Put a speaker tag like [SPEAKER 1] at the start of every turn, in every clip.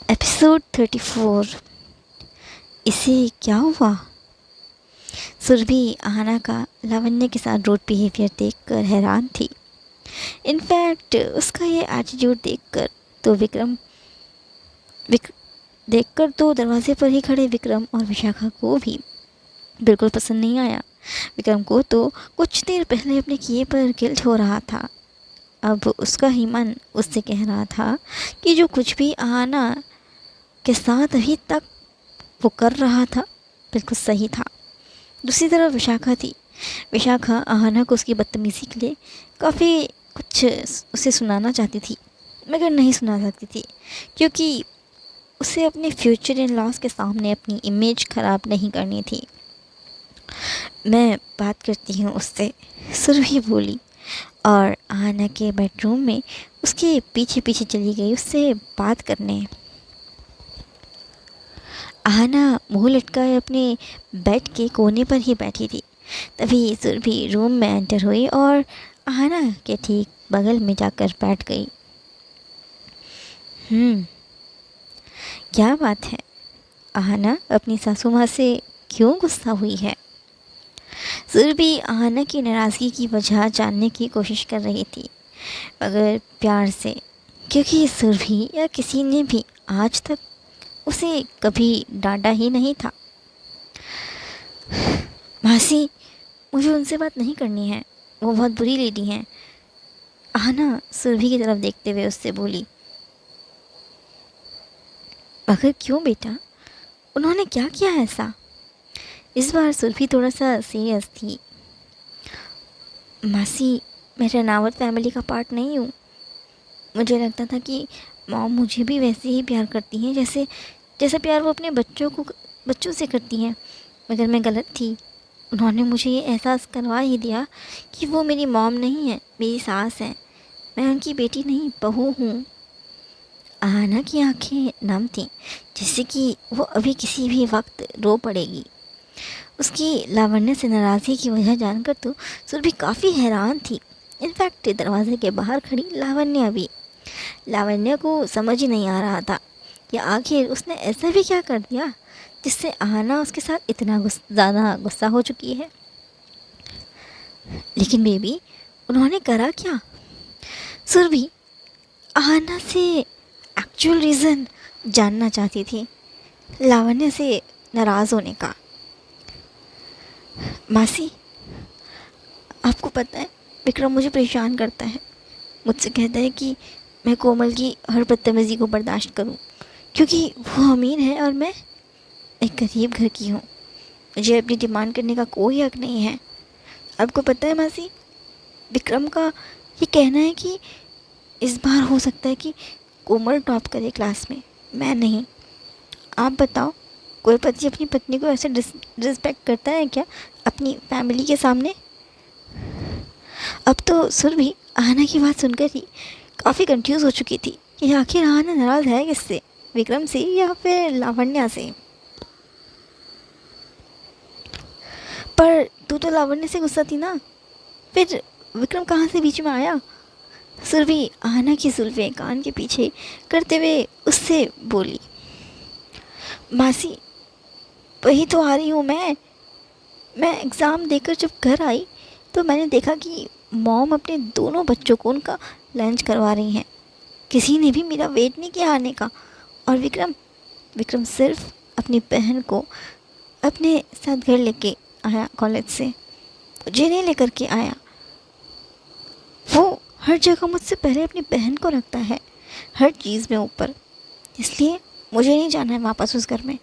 [SPEAKER 1] Episode 34। इसे क्या हुआ? सुरभि आहना का लावण्य के साथ रूड बिहेवियर देखकर हैरान थी। इनफैक्ट उसका ये एटीट्यूड देखकर तो दरवाजे पर ही खड़े विक्रम और विशाखा को भी बिल्कुल पसंद नहीं आया। विक्रम को तो कुछ देर पहले अपने किए पर गिल्ट हो रहा था। अब उसका ही मन उससे कह रहा था कि जो कुछ भी आहना के साथ अभी तक वो कर रहा था बिल्कुल सही था। दूसरी तरफ विशाखा थी। विशाखा आहना को उसकी बदतमीज़ी के लिए काफ़ी कुछ उसे सुनाना चाहती थी, मगर नहीं सुना सकती थी क्योंकि उसे अपने फ्यूचर इन लॉज के सामने अपनी इमेज ख़राब नहीं करनी थी। मैं बात करती हूँ उससे, सुरभि बोली और आहना के बेडरूम में उसके पीछे पीछे चली गई उससे बात करने। आहना मुँह लटकाए अपने बेड के कोने पर ही बैठी थी। तभी सुरभि रूम में एंटर हुई और आहना के ठीक बगल में जाकर बैठ गई। क्या बात है? आहना अपनी सासू माँ से क्यों गुस्सा हुई है? सुरभि आहना की नाराज़गी की वजह जानने की कोशिश कर रही थी, मगर प्यार से, क्योंकि सुरभि या किसी ने भी आज तक उसे कभी डांटा ही नहीं था। मासी, मुझे उनसे बात नहीं करनी है, वो बहुत बुरी लेडी हैं। आहना सुरभि की तरफ देखते हुए उससे बोली। मगर क्यों बेटा, उन्होंने क्या किया ऐसा? इस बार सुरभि थोड़ा सा सीरियस थी। मासी, मैं रनावत फैमिली का पार्ट नहीं हूँ। मुझे लगता था कि मॉम मुझे भी वैसे ही प्यार करती हैं जैसे प्यार वो अपने बच्चों से करती हैं, मगर मैं गलत थी। उन्होंने मुझे ये एहसास करवा ही दिया कि वो मेरी मॉम नहीं है, मेरी सास है। मैं उनकी बेटी नहीं, बहू हूँ। आहना की आंखें नम थीं, जैसे कि वो अभी किसी भी वक्त रो पड़ेगी। उसकी लावण्य से नाराज़गी की वजह जानकर तो सुरभि काफ़ी हैरान थी। इनफैक्ट दरवाजे के बाहर खड़ी लावण्य को समझ ही नहीं आ रहा था कि आखिर उसने ऐसा भी क्या कर दिया जिससे आहना उसके साथ इतना ज़्यादा गुस्सा हो चुकी है। लेकिन बेबी, उन्होंने करा क्या? सुरभि आहना से एक्चुअल रीज़न जानना चाहती थी, लावण्य से नाराज़ होने का। मासी, आपको पता है विक्रम मुझे परेशान करता है। मुझसे कहता है कि मैं कोमल की हर बदतमीज़ी को बर्दाश्त करूं, क्योंकि वो अमीर है और मैं एक गरीब घर की हूँ। मुझे अपनी डिमांड करने का कोई हक नहीं है। आपको पता है मासी, विक्रम का ये कहना है कि इस बार हो सकता है कि कोमल टॉप करे क्लास में, मैं नहीं। आप बताओ, कोई पति अपनी पत्नी को ऐसे डिसरिस्पेक्ट करता है क्या अपनी फैमिली के सामने? अब तो सुरभि आहना की बात सुनकर ही काफ़ी कंफ्यूज हो चुकी थी कि आखिर आहना नाराज़ है किससे, विक्रम से या फिर लावण्या से। पर तू तो लावण्य से गुस्सा थी ना, फिर विक्रम कहाँ से बीच में आया? सुरभि आहना की जुल्फ़ें कान के पीछे करते हुए उससे बोली। मासी, वही तो आ रही हूँ मैं एग्ज़ाम देकर जब घर आई तो मैंने देखा कि मॉम अपने दोनों बच्चों को उनका लंच करवा रही हैं। किसी ने भी मेरा वेट नहीं किया आने का। और विक्रम सिर्फ अपनी बहन को अपने साथ घर लेके आया कॉलेज से, मुझे नहीं लेकर के आया। वो हर जगह मुझसे पहले अपनी बहन को रखता है, हर चीज़ में ऊपर। इसलिए मुझे नहीं जाना है वापस उस घर में।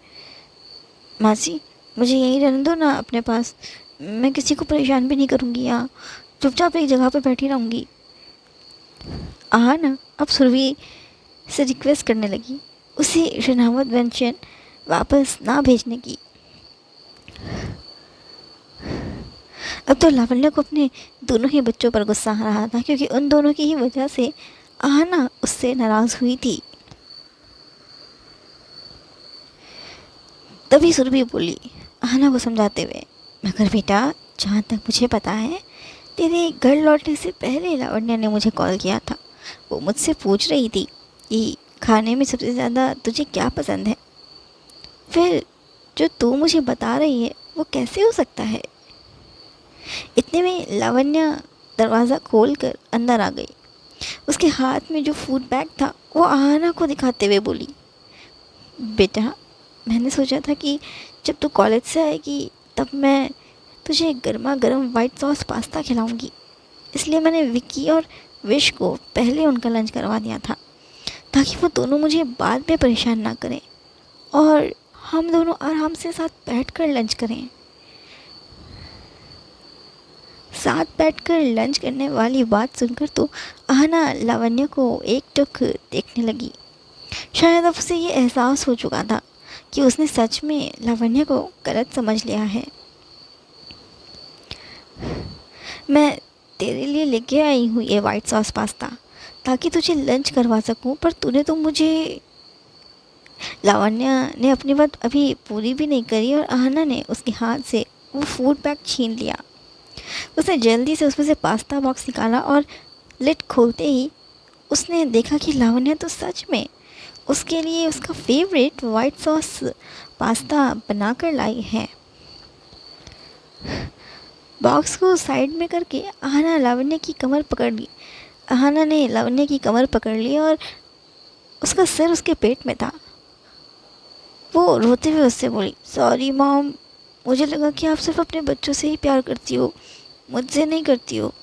[SPEAKER 1] मासी, मुझे यहीं रहने दो ना अपने पास। मैं किसी को परेशान भी नहीं करूँगी, यहाँ चुपचाप एक जगह पर बैठी रहूँगी। ना अब सुरभि से रिक्वेस्ट करने लगी उसे रनावत मेंशन वापस ना भेजने की। अब तो लावण्य को अपने दोनों ही बच्चों पर गुस्सा आ रहा था, क्योंकि उन दोनों की ही वजह से आहना उससे नाराज़ हुई थी। तभी सुरभि बोली आहना को समझाते हुए, मगर बेटा, जहाँ तक मुझे पता है तेरे घर लौटने से पहले लावण्य ने मुझे कॉल किया था। वो मुझसे पूछ रही थी कि खाने में सबसे ज़्यादा तुझे क्या पसंद है? फिर जो तू मुझे बता रही है वो कैसे हो सकता है? इतने में लावण्य दरवाज़ा खोलकर अंदर आ गई। उसके हाथ में जो फूड बैग था वो आहना को दिखाते हुए बोली, बेटा, मैंने सोचा था कि जब तू कॉलेज से आएगी तब मैं तुझे गर्मा गर्म वाइट सॉस पास्ता खिलाऊंगी। इसलिए मैंने विक्की और विश को पहले उनका लंच करवा दिया था, ताकि वो दोनों मुझे बाद में परेशान ना करें और हम दोनों आराम से साथ बैठकर लंच करें। साथ बैठकर लंच करने वाली बात सुनकर तो आहना लावण्य को एकटक देखने लगी। शायद अब उसे ये एहसास हो चुका था कि उसने सच में लावण्य को गलत समझ लिया है। मैं तेरे लिए लेके आई हूँ ये वाइट सॉस पास्ता, ताकि तुझे लंच करवा सकूँ, पर तूने तो मुझे। लावण्य ने अपनी बात अभी पूरी भी नहीं करी और आहना ने उसके हाथ से वो फूड बैग छीन लिया। उसने जल्दी से उसमें से पास्ता बॉक्स निकाला और लिड खोलते ही उसने देखा कि लावण्य तो सच में उसके लिए उसका फेवरेट वाइट सॉस पास्ता बनाकर लाई है। बॉक्स को साइड में करके आहना लावण्य की कमर पकड़ ली। आहना ने लावण्य की कमर पकड़ ली और उसका सिर उसके पेट में था। वो रोते हुए उससे बोली, सॉरी मॉम, मुझे लगा कि आप सिर्फ अपने बच्चों से ही प्यार करती हो, मुझसे नहीं करती हो।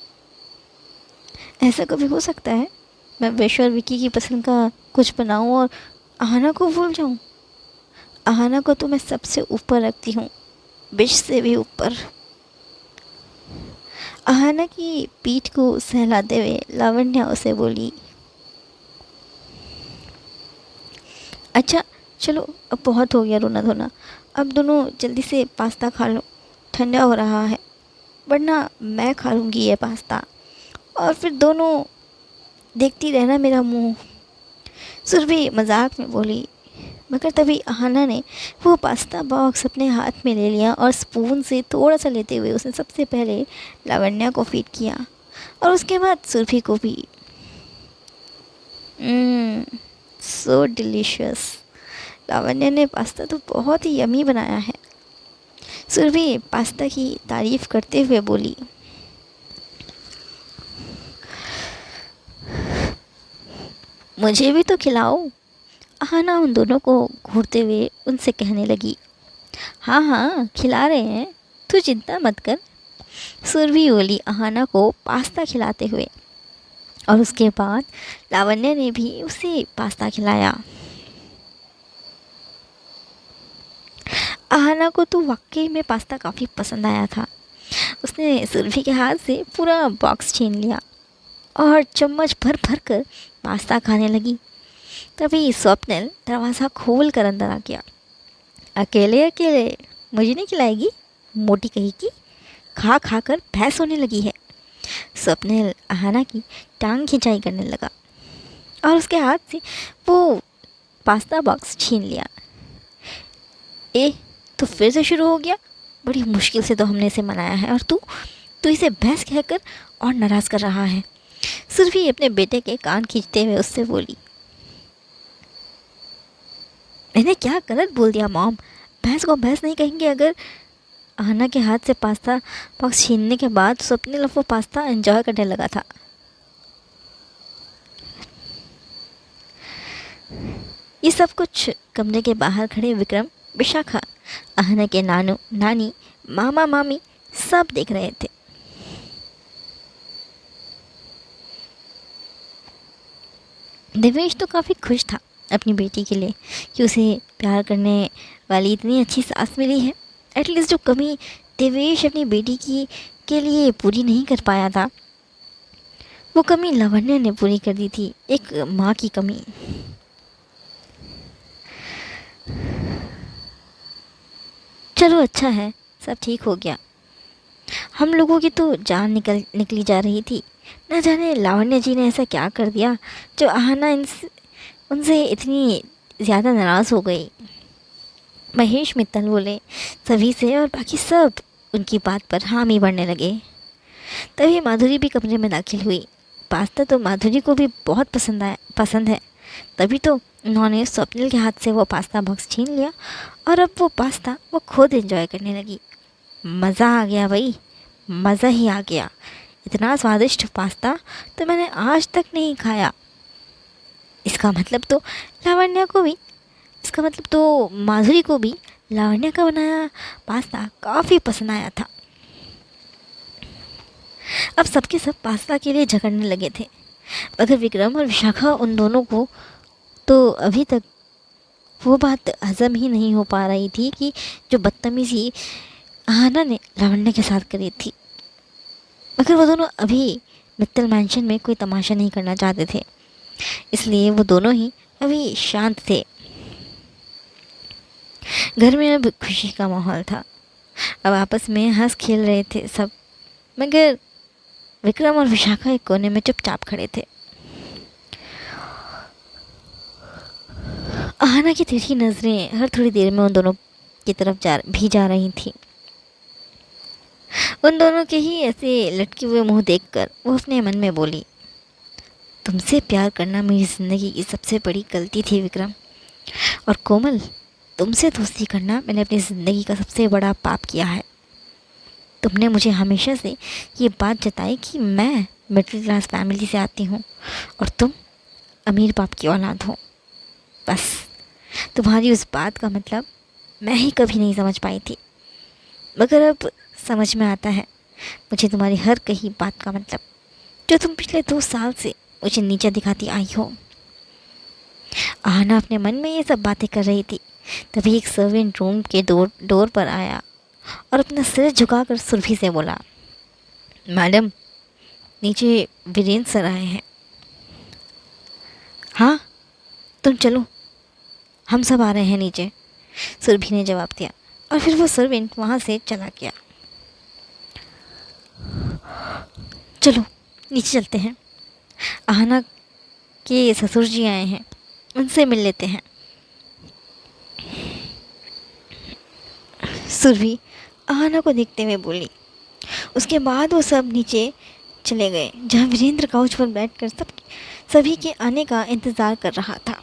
[SPEAKER 1] ऐसा कभी हो सकता है मैं विश और विकी की पसंद का कुछ बनाऊं और आहना को भूल जाऊं? आहना को तो मैं सबसे ऊपर रखती हूँ, विश से भी ऊपर। आहना की पीठ को सहलाते हुए लावण्य उसे बोली, अच्छा चलो, अब बहुत हो गया रोना धोना, अब दोनों जल्दी से पास्ता खा लो, ठंडा हो रहा है, वरना मैं खा लूँगी ये पास्ता और फिर दोनों देखती रहना मेरा मुंह। सुरभि मजाक में बोली, मगर तभी आहना ने वो पास्ता बॉक्स अपने हाथ में ले लिया और स्पून से थोड़ा सा लेते हुए उसने सबसे पहले लावण्य को फीड किया और उसके बाद सुरभि को भी। सो डिलीशियस। लावण्य ने पास्ता तो बहुत ही यमी बनाया है। सुरभि पास्ता की तारीफ करते हुए बोली, मुझे भी तो खिलाओ। आहना उन दोनों को घूरते हुए उनसे कहने लगी, हाँ हाँ खिला रहे हैं, तू चिंता मत कर। सुरभि बोली आहना को पास्ता खिलाते हुए और उसके बाद लावण्य ने भी उसे पास्ता खिलाया। आहना को तो वाकई में पास्ता काफ़ी पसंद आया था। उसने सुरभि के हाथ से पूरा बॉक्स छीन लिया और चम्मच भर भर कर पास्ता खाने लगी। तभी स्वप्निल दरवाज़ा खोल कर अंदर आ गया। अकेले अकेले मुझे नहीं खिलाएगी, मोटी कही की, खा खा कर भैंस होने लगी है। स्वप्निल आहना की टांग खिंचाई करने लगा और उसके हाथ से वो पास्ता बॉक्स छीन लिया। तो फिर से शुरू हो गया, बड़ी मुश्किल से तो हमने इसे मनाया है और तू तू इसे भैंस कहकर और नाराज़ कर रहा है। सुरभि अपने बेटे के कान खींचते हुए उससे बोली, मैंने क्या गलत बोल दिया मॉम? भैंस को भैंस नहीं कहेंगे अगर। आहना के हाथ से पास्ता बॉक्स छीनने के बाद स्वप्निल वो पास्ता एंजॉय करने लगा था। ये सब कुछ कमरे के बाहर खड़े विक्रम, विशाखा, आहना के नानू नानी, मामा मामी सब देख रहे थे। देवेश तो काफ़ी खुश था अपनी बेटी के लिए कि उसे प्यार करने वाली इतनी अच्छी सास मिली है। एटलीस्ट जो कमी देवेश अपनी बेटी की के लिए पूरी नहीं कर पाया था, वो कमी लावण्य ने पूरी कर दी थी, एक माँ की कमी। चलो अच्छा है, सब ठीक हो गया। हम लोगों की तो जान निकली जा रही थी। न जाने लावण्य जी ने ऐसा क्या कर दिया जो आहना उनसे इतनी ज़्यादा नाराज़ हो गई। महेश मित्तल बोले सभी से और बाकी सब उनकी बात पर हामी भरने लगे। तभी माधुरी भी कमरे में दाखिल हुई। पास्ता तो माधुरी को भी बहुत पसंद है। तभी तो उन्होंने स्वप्निल के हाथ से वो पास्ता बॉक्स छीन लिया और अब वो पास्ता वो खुद एंजॉय करने लगी। मज़ा आ गया भाई, मज़ा ही आ गया। इतना स्वादिष्ट पास्ता तो मैंने आज तक नहीं खाया। इसका मतलब तो लावण्या को भी इसका मतलब तो माधुरी को भी लावण्या का बनाया पास्ता काफ़ी पसंद आया था। अब सबके सब पास्ता के लिए झगड़ने लगे थे, मगर विक्रम और विशाखा उन दोनों को तो अभी तक वो बात हज़म ही नहीं हो पा रही थी कि जो बदतमीज़ी आहाना ने लावण्या के साथ करी थी। मगर वो दोनों अभी मित्तल मैंशन में कोई तमाशा नहीं करना चाहते थे, इसलिए वो दोनों ही अभी शांत थे। घर में अब खुशी का माहौल था। अब आपस में हंस खेल रहे थे सब, मगर विक्रम और विशाखा एक कोने में चुपचाप खड़े थे। आहाना की तिरछी नज़रें हर थोड़ी देर में उन दोनों की तरफ जा रही थी। उन दोनों के ही ऐसे लटके हुए मुंह देखकर वो अपने मन में बोली, तुमसे प्यार करना मेरी ज़िंदगी की सबसे बड़ी गलती थी विक्रम, और कोमल तुमसे दोस्ती करना मैंने अपनी ज़िंदगी का सबसे बड़ा पाप किया है। तुमने मुझे हमेशा से ये बात जताई कि मैं मिडिल क्लास फैमिली से आती हूँ और तुम अमीर बाप की औलाद हो। बस तुम्हारी उस बात का मतलब मैं ही कभी नहीं समझ पाई थी, मगर अब समझ में आता है मुझे तुम्हारी हर कही बात का मतलब, जो तुम पिछले 2 साल से मुझे नीचा दिखाती आई हो। आहना अपने मन में ये सब बातें कर रही थी, तभी एक सर्वेंट रूम के डोर पर आया और अपना सिर झुकाकर सुरभि से बोला, मैडम नीचे वीरेंद्र सर आए हैं। हाँ तुम चलो, हम सब आ रहे हैं नीचे, सुरभि ने जवाब दिया और फिर वो सर्वेंट वहाँ से चला गया। चलो नीचे चलते हैं, आहना के ससुर जी आए हैं, उनसे मिल लेते हैं। सुरभि आहना को देखते हुए बोली। उसके बाद वो सब नीचे चले गए, जहाँ वीरेंद्र काउच पर बैठकर सभी के आने का इंतज़ार कर रहा था।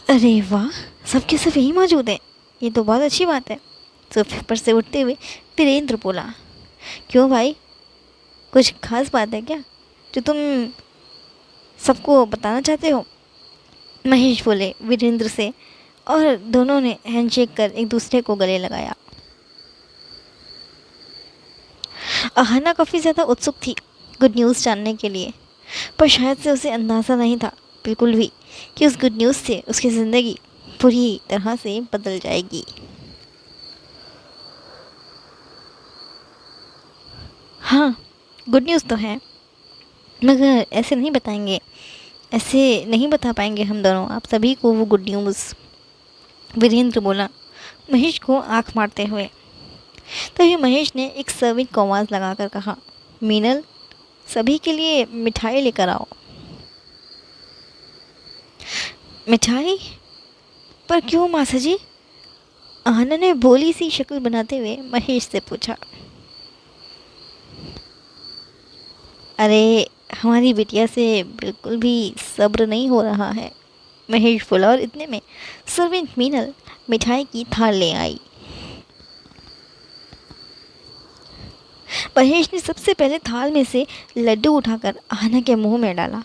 [SPEAKER 1] अरे वाह, सबके सब यही मौजूद हैं, ये तो बहुत अच्छी बात है। सोफे पर से उठते हुए वीरेंद्र बोला, क्यों भाई, कुछ खास बात है क्या जो तुम सबको बताना चाहते हो? महेश बोले वीरेंद्र से, और दोनों ने हैंडशेक कर एक दूसरे को गले लगाया। आहना काफ़ी ज़्यादा उत्सुक थी गुड न्यूज़ जानने के लिए, पर शायद से उसे अंदाज़ा नहीं था बिल्कुल भी कि उस गुड न्यूज़ से उसकी ज़िंदगी पूरी तरह से बदल जाएगी। हाँ गुड न्यूज़ तो है, मगर ऐसे नहीं बताएंगे, ऐसे नहीं बता पाएंगे हम दोनों आप सभी को वो गुड न्यूज़, वीरेंद्र बोला महेश को आंख मारते हुए। तभी महेश ने एक सर्वेंट को आवाज़ लगाकर कहा, मीनल सभी के लिए मिठाई लेकर आओ। मिठाई? पर क्यों मासा जी? आहना ने भोली सी शक्ल बनाते हुए महेश से पूछा। अरे हमारी बिटिया से बिल्कुल भी सब्र नहीं हो रहा है, महेश बोला, और इतने में सर्वेंट मीनल मिठाई की थाल ले आई। महेश ने सबसे पहले थाल में से लड्डू उठाकर आहना के मुंह में डाला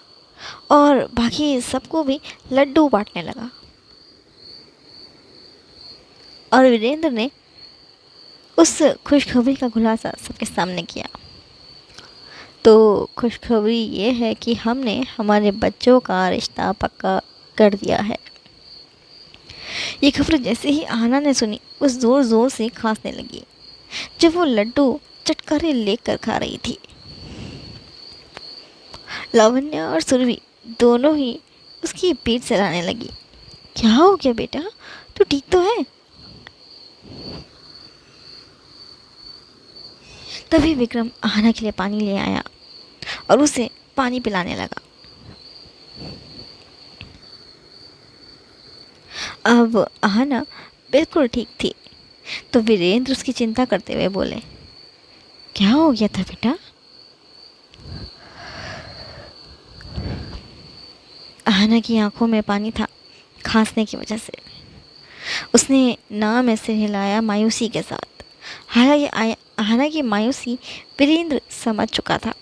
[SPEAKER 1] और बाकी सबको भी लड्डू बांटने लगा। और वीरेंद्र ने उस खुशखबरी का खुलासा सबके सामने किया। तो खुशखबरी ये है कि हमने हमारे बच्चों का रिश्ता पक्का कर दिया है। ये खबर जैसे ही आहना ने सुनी, वो ज़ोर ज़ोर से खांसने लगी जब वो लड्डू चटकारे लेकर खा रही थी। लावण्या और सुरभि दोनों ही उसकी पीठ सहलाने लगी। क्या हो गया बेटा, तू ठीक तो है? तभी विक्रम आहना के लिए पानी ले आया और उसे पानी पिलाने लगा। अब आहना बिल्कुल ठीक थी, तो वीरेंद्र उसकी चिंता करते हुए बोले, क्या हो गया था बेटा? आहना की आंखों में पानी था, खांसने की वजह से। उसने नाम ऐसे हिलाया मायूसी के साथ। हालांकि आहना की मायूसी वीरेंद्र समझ चुका था।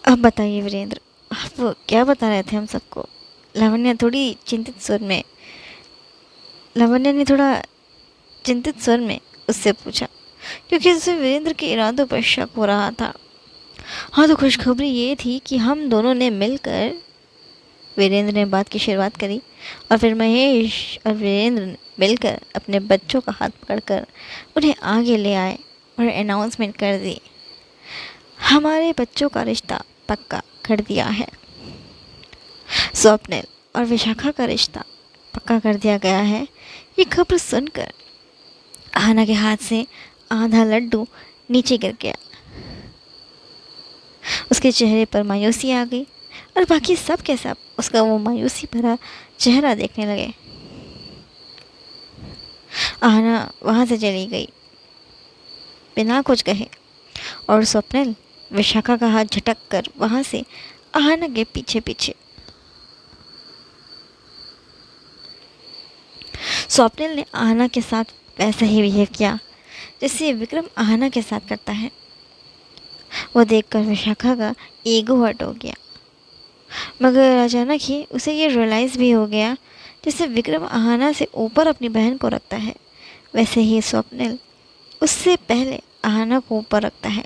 [SPEAKER 1] अब बताइए वीरेंद्र, आप क्या बता रहे थे हम सबको? लावण्य थोड़ी चिंतित स्वर में लावण्य ने थोड़ा चिंतित स्वर में उससे पूछा, क्योंकि उसे वीरेंद्र के इरादों पर शक हो रहा था। हाँ, तो खुशखबरी ये थी कि हम दोनों ने मिलकर, वीरेंद्र ने बात की शुरुआत करी, और फिर महेश और वीरेंद्र ने मिलकर अपने बच्चों का हाथ पकड़कर उन्हें आगे ले आए और अनाउंसमेंट कर दी, हमारे बच्चों का रिश्ता पक्का कर दिया है। स्वप्निल और विशाखा का रिश्ता पक्का कर दिया गया है। ये खबर सुनकर आहना के हाथ से आधा लड्डू नीचे गिर गया। उसके चेहरे पर मायूसी आ गई और बाकी सब के सब उसका वो मायूसी भरा चेहरा देखने लगे। आहना वहाँ से चली गई बिना कुछ कहे, और स्वप्निल विशाखा का हाथ झटक कर वहाँ से आहना के पीछे पीछे। स्वप्निल ने आहना के साथ वैसा ही बिहेव किया जैसे विक्रम आहना के साथ करता है। वो देखकर विशाखा का ईगो हर्ट हो गया, मगर अचानक ही उसे ये रियलाइज़ भी हो गया, जैसे विक्रम आहना से ऊपर अपनी बहन को रखता है, वैसे ही स्वप्निल उससे पहले आहना को ऊपर रखता है।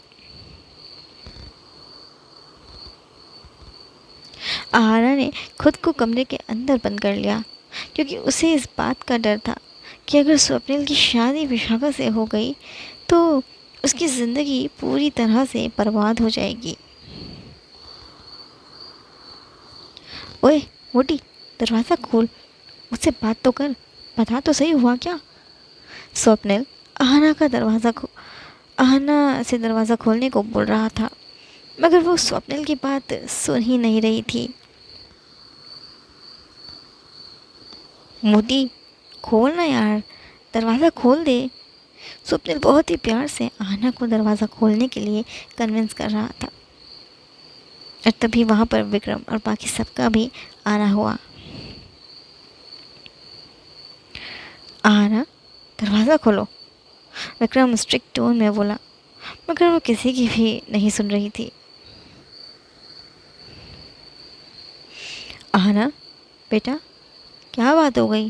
[SPEAKER 1] आहना ने खुद को कमरे के अंदर बंद कर लिया, क्योंकि उसे इस बात का डर था कि अगर स्वप्निल की शादी विशाखा से हो गई तो उसकी ज़िंदगी पूरी तरह से बर्बाद हो जाएगी। ओए मोटी, दरवाज़ा खोल, मुझसे बात तो कर, बता तो सही हुआ क्या? स्वप्निल आहना से दरवाज़ा खोलने को बोल रहा था, मगर वो स्वप्निल की बात सुन ही नहीं रही थी। मोटी, खोल ना यार, दरवाज़ा खोल दे। स्वप्निल बहुत ही प्यार से आहना को दरवाज़ा खोलने के लिए कन्विंस कर रहा था, और तभी वहाँ पर विक्रम और बाकी सबका भी आना हुआ। आहना, दरवाज़ा खोलो, विक्रम स्ट्रिक्ट टोन में बोला, मगर वो किसी की भी नहीं सुन रही थी। आहना बेटा, क्या बात हो गई?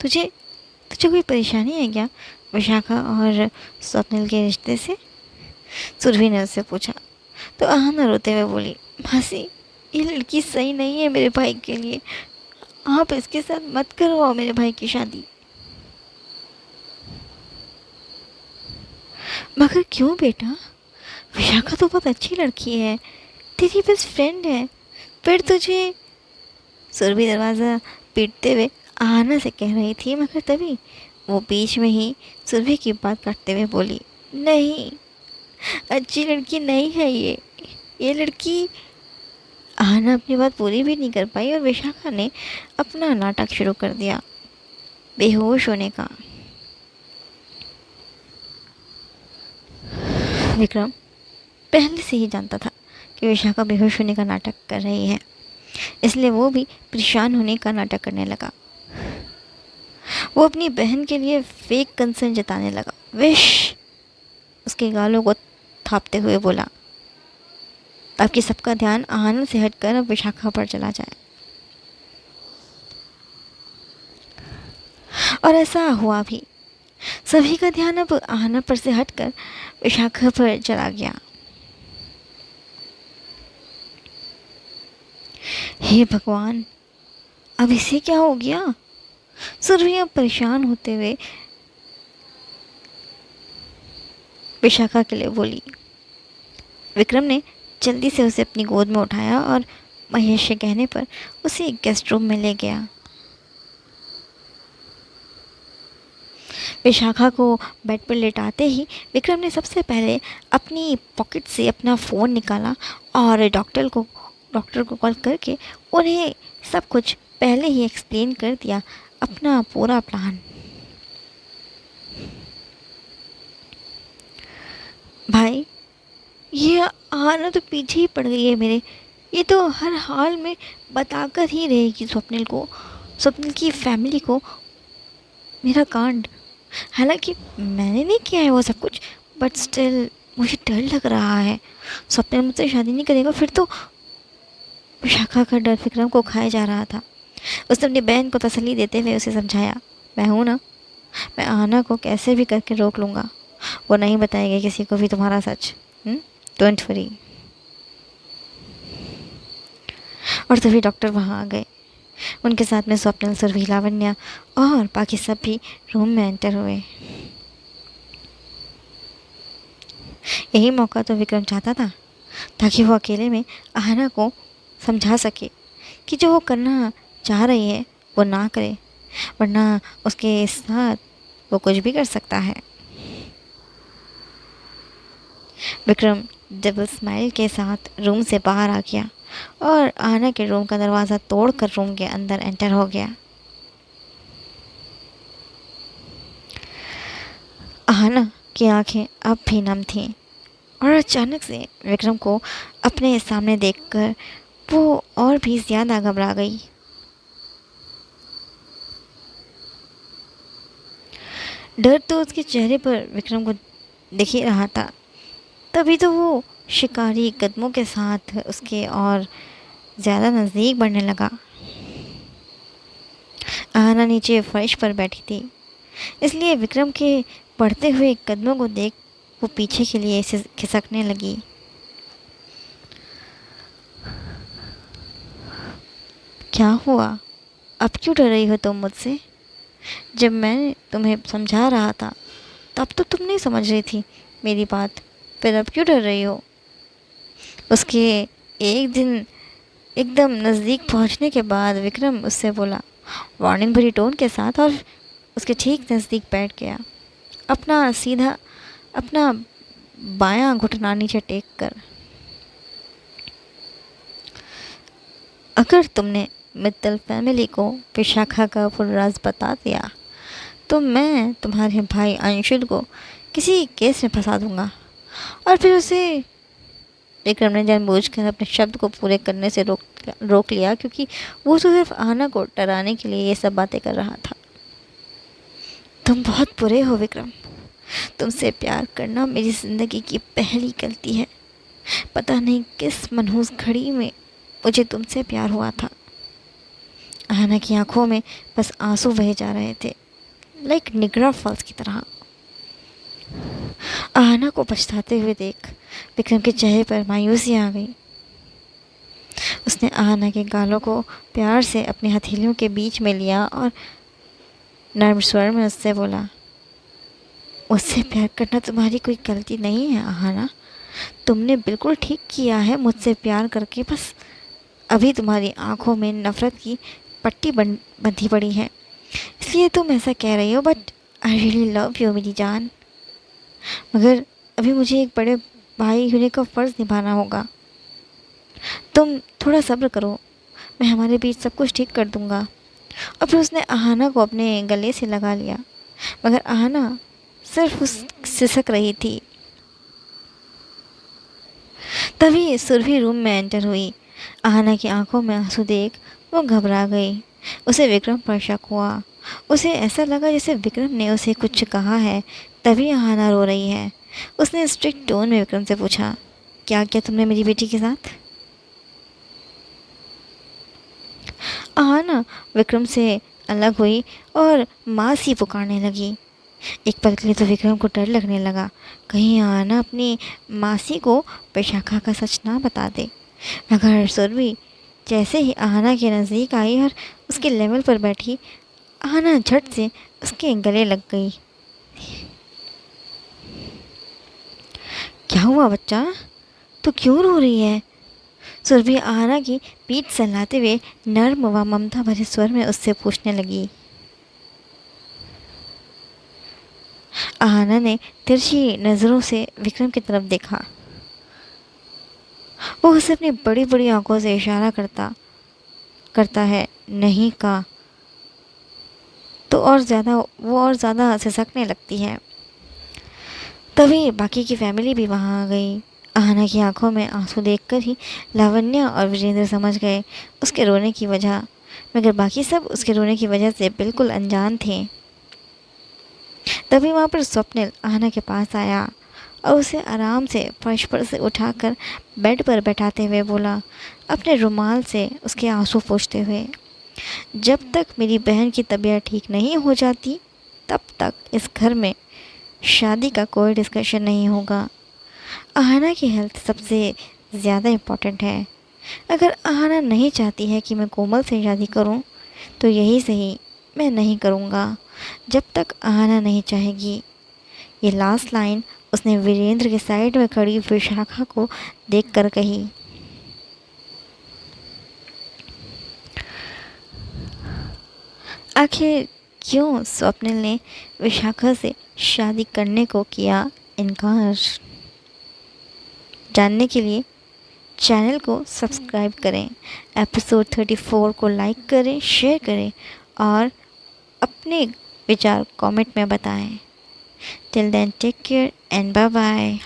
[SPEAKER 1] तुझे तुझे कोई परेशानी है क्या विशाखा और स्वप्निल के रिश्ते से? सुरभि ने उससे पूछा, तो आहना रोते हुए बोली, मासी, ये लड़की सही नहीं है मेरे भाई के लिए, आप इसके साथ मत करवाओ मेरे भाई की शादी। मगर क्यों बेटा? विशाखा तो बहुत अच्छी लड़की है, तेरी बेस्ट फ्रेंड है, फिर तुझे। सुरभि दरवाज़ा पीटते हुए आहना से कह रही थी, मगर तभी वो बीच में ही सुरभि की बात काटते हुए बोली, नहीं, अच्छी लड़की नहीं है ये लड़की। आहना अपनी बात पूरी भी नहीं कर पाई और विशाखा ने अपना नाटक शुरू कर दिया, बेहोश होने का। विक्रम पहले से ही जानता था कि विशाखा बेहोश होने का नाटक कर रही है, इसलिए वो भी परेशान होने का नाटक करने लगा। वो अपनी बहन के लिए फेक कंसर्न जताने लगा। विश उसके गालों को थापते हुए बोला, ताकि सबका ध्यान आहना से हटकर अब विशाखा पर चला जाए। और ऐसा हुआ भी। सभी का ध्यान अब आहना पर से हटकर विशाखा पर चला गया। हे भगवान, अब इसे क्या हो गया? सुरभि अब परेशान होते हुए विशाखा के लिए बोली। विक्रम ने जल्दी से उसे अपनी गोद में उठाया और महेश के कहने पर उसे एक गेस्ट रूम में ले गया। विशाखा को बेड पर लेटाते ही विक्रम ने सबसे पहले अपनी पॉकेट से अपना फ़ोन निकाला और डॉक्टर को कॉल करके उन्हें सब कुछ पहले ही एक्सप्लेन कर दिया, अपना पूरा प्लान। भाई, ये आहना तो पीछे ही पड़ गई है मेरे, ये तो हर हाल में बताकर ही रहेगी स्वप्निल को, स्वप्निल की फैमिली को मेरा कांड। हालांकि मैंने नहीं किया है वो सब कुछ, बट स्टिल मुझे डर लग रहा है। स्वप्निल मुझसे शादी नहीं करेगा फिर तो। विशाखा का डर विक्रम को खाया जा रहा था। उसने अपनी बहन को तसल्ली देते हुए उसे समझाया, मैं हूं ना, मैं आहना को कैसे भी करके रोक लूँगा। वो नहीं बताएगी किसी को भी तुम्हारा सच। Don't worry. और तभी डॉक्टर वहाँ आ गए। उनके साथ में स्वप्निल, सुरभि, लावण्या और बाकी सब भी रूम में एंटर हुए। यही मौका तो विक्रम चाहता था, ताकि वो अकेले में आहना को समझा सके कि जो वो करना चाह रही है वो ना करे, वरना उसके साथ वो कुछ भी कर सकता है। विक्रम डबल स्माइल के साथ रूम से बाहर आ गया और आहना के रूम का दरवाज़ा तोड़कर रूम के अंदर एंटर हो गया। आहना की आंखें अब भी नम थीं और अचानक से विक्रम को अपने सामने देखकर वो और भी ज़्यादा घबरा गई। डर तो उसके चेहरे पर विक्रम को दिख ही रहा था। तभी तो वो शिकारी कदमों के साथ उसके और ज़्यादा नज़दीक बढ़ने लगा। आहना नीचे फर्श पर बैठी थी, इसलिए विक्रम के बढ़ते हुए कदमों को देख वो पीछे के लिए खिसकने लगी। क्या हुआ? अब क्यों डर रही हो तुम मुझसे? जब मैं तुम्हें समझा रहा था तब तो तुम नहीं समझ रही थी मेरी बात, फिर अब क्यों डर रही हो? उसके एक दिन एकदम नज़दीक पहुंचने के बाद विक्रम उससे बोला, वार्निंग भरी टोन के साथ, और उसके ठीक नज़दीक बैठ गया, अपना बायां घुटना नीचे टेक कर। अगर तुमने मित्तल फैमिली को विशाखा का पूरा राज बता दिया तो मैं तुम्हारे भाई अंशुल को किसी केस में फंसा दूंगा। और फिर उसे विक्रम ने जानबूझकर अपने शब्द को पूरे करने से रोक लिया, क्योंकि वो तो सिर्फ आहना को डराने के लिए ये सब बातें कर रहा था। तुम बहुत बुरे हो विक्रम, तुमसे प्यार करना मेरी ज़िंदगी की पहली गलती है। पता नहीं किस मनहूस घड़ी में मुझे तुमसे प्यार हुआ था। आहना की आंखों में बस आंसू बहे जा रहे थे, लाइक निगरा फॉल्स की तरह। आहना को पछताते हुए देख विक्रम के चेहरे पर मायूसी आ गई। उसने आहना के गालों को प्यार से अपनी हथेलियों के बीच में लिया और नर्म स्वर में उससे बोला, मुझसे प्यार करना तुम्हारी कोई गलती नहीं है आहना, तुमने बिल्कुल ठीक किया है मुझसे प्यार करके। बस अभी तुम्हारी आंखों में नफ़रत की पट्टी बंधी पड़ी है, इसलिए तुम ऐसा कह रही हो, but I really love you मेरी जान। मगर अभी मुझे एक बड़े भाई होने का फ़र्ज़ निभाना होगा। तुम थोड़ा सब्र करो, मैं हमारे बीच सब कुछ ठीक कर दूंगा। और फिर उसने आहना को अपने गले से लगा लिया, मगर आहना सिर्फ उस सिसक रही थी। तभी सुरभि रूम में एंटर हुई। आहना की आंखों में आंसू देख वो घबरा गई। उसे विक्रम पर शक हुआ। उसे ऐसा लगा जैसे विक्रम ने उसे कुछ कहा है, तभी आहना रो रही है। उसने स्ट्रिक्ट टोन में विक्रम से पूछा, क्या किया तुमने मेरी बेटी के साथ? आहना विक्रम से अलग हुई और माँ सी पुकारने लगी। एक पल के लिए तो विक्रम को डर लगने लगा, कहीं आहना अपनी मासी को विशाखा का सच ना बता दे। मगर सुरभि जैसे ही आहना के नज़दीक आई और उसके लेवल पर बैठी, आहना झट से उसके गले लग गई। क्या हुआ बच्चा, तू क्यों रो रही है? सुरभि आहना की पीठ सहलाते हुए नर्म व ममता भरे स्वर में उससे पूछने लगी। आहना ने तिरछी नज़रों से विक्रम की तरफ देखा। वो उसे अपनी बड़ी बड़ी आंखों से इशारा करता है नहीं का, तो वो और ज़्यादा सिसकने लगती है। तभी बाकी की फैमिली भी वहाँ आ गई। आहना की आंखों में आंसू देखकर ही लावण्या और विजेंद्र समझ गए उसके रोने की वजह, मगर बाकी सब उसके रोने की वजह से बिल्कुल अनजान थे। तभी वहाँ पर स्वप्निल आहना के पास आया और उसे आराम से फर्श पर से उठाकर बेड पर बैठाते हुए बोला, अपने रुमाल से उसके आंसू पोंछते हुए, जब तक मेरी बहन की तबीयत ठीक नहीं हो जाती तब तक इस घर में शादी का कोई डिस्कशन नहीं होगा। आहना की हेल्थ सबसे ज़्यादा इम्पोर्टेंट है। अगर आहना नहीं चाहती है कि मैं कोमल से शादी करूं, तो यही सही, मैं नहीं करूंगा जब तक आहना नहीं चाहेगी। ये लास्ट लाइन उसने वीरेंद्र के साइड में खड़ी विशाखा को देखकर कही। आखिर क्यों स्वप्निल ने विशाखा से शादी करने को किया इनकार? जानने के लिए चैनल को सब्सक्राइब करें, एपिसोड 34 को लाइक करें, शेयर करें और अपने विचार कमेंट में बताएं। Till then take care and bye bye.